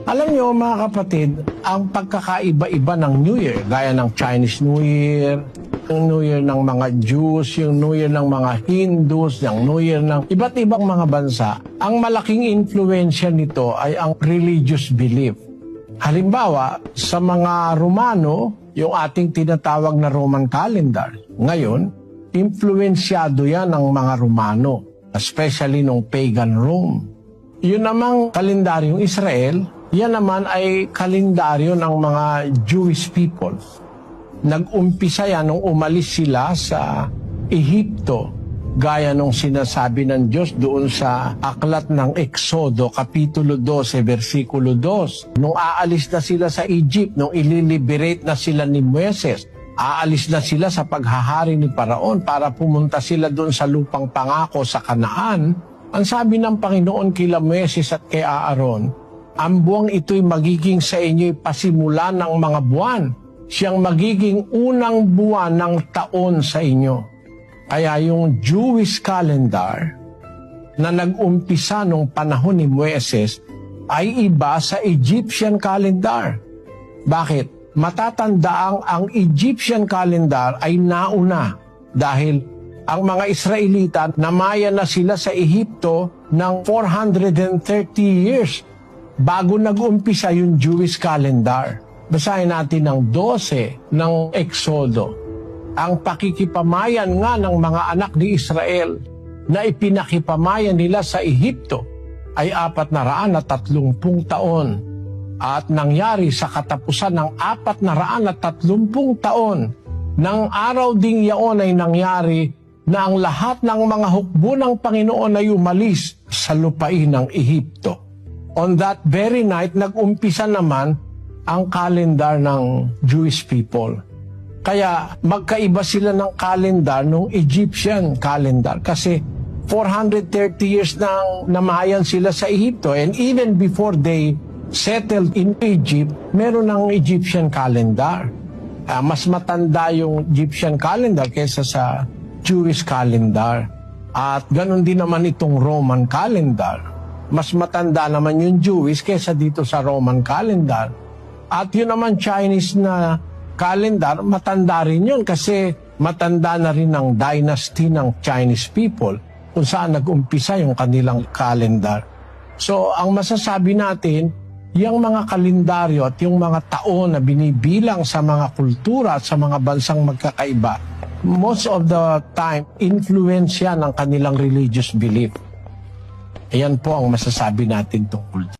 Alam niyo mga kapatid, ang pagkakaiba-iba ng New Year, gaya ng Chinese New Year, yung New Year ng mga Jews, yung New Year ng mga Hindus, yung New Year ng iba't ibang mga bansa, ang malaking influensya nito ay ang religious belief. Halimbawa, sa mga Romano, yung ating tinatawag na Roman calendar, ngayon, influensyado yan ng mga Romano, especially nung pagan Rome. Yun namang kalendaryong Israel, yan naman ay kalendaryo ng mga Jewish people. Nag-umpisa yan nung umalis sila sa Ehipto, gaya nung sinasabi ng Diyos doon sa aklat ng Exodo, Kapitulo 12, versikulo 2. Nung aalis na sila sa Egypt, nung ililiberate na sila ni Moises, aalis na sila sa paghahari ni Paraon para pumunta sila doon sa lupang pangako sa Kanaan. Ang sabi ng Panginoon kila Moises at kay Aaron, ang buwang ito'y magiging sa inyo'y pasimula ng mga buwan. Siyang magiging unang buwan ng taon sa inyo. Kaya yung Jewish calendar na nag-umpisa nung panahon ni Moises ay iba sa Egyptian calendar. Bakit? Matatandaang ang Egyptian calendar ay nauna dahil ang mga Israelita namaya na sila sa Ehipto ng 430 years bago nag-umpisa yung Jewish calendar. Basahin natin ang 12 ng Exodo. Ang pakikipamayan nga ng mga anak ni Israel na ipinakipamayan nila sa Ehipto ay 430 taon. At nangyari sa katapusan ng 430 taon, ng araw ding yaon ay nangyari na ang lahat ng mga hukbo ng Panginoon ay umalis sa lupain ng Ehipto. On that very night, nag-umpisa naman ang calendar ng Jewish people. Kaya magkaiba sila ng calendar ng Egyptian calendar kasi 430 years nang namayan sila sa Ehipto, and even before they settled in Egypt, meron ng Egyptian calendar. Mas matanda yung Egyptian calendar kaysa sa Jewish calendar. At ganun din naman itong Roman calendar. Mas matanda naman yung Jewish kaysa dito sa Roman calendar. At yun naman Chinese na calendar, matanda rin yun kasi matanda na rin ang dynasty ng Chinese people kung saan nag-umpisa yung kanilang calendar. So, ang masasabi natin, yung mga kalendaryo at yung mga taon na binibilang sa mga kultura at sa mga bansang magkakaiba, most of the time, influensya ng kanilang religious belief. Ayan po ang masasabi natin tungkol.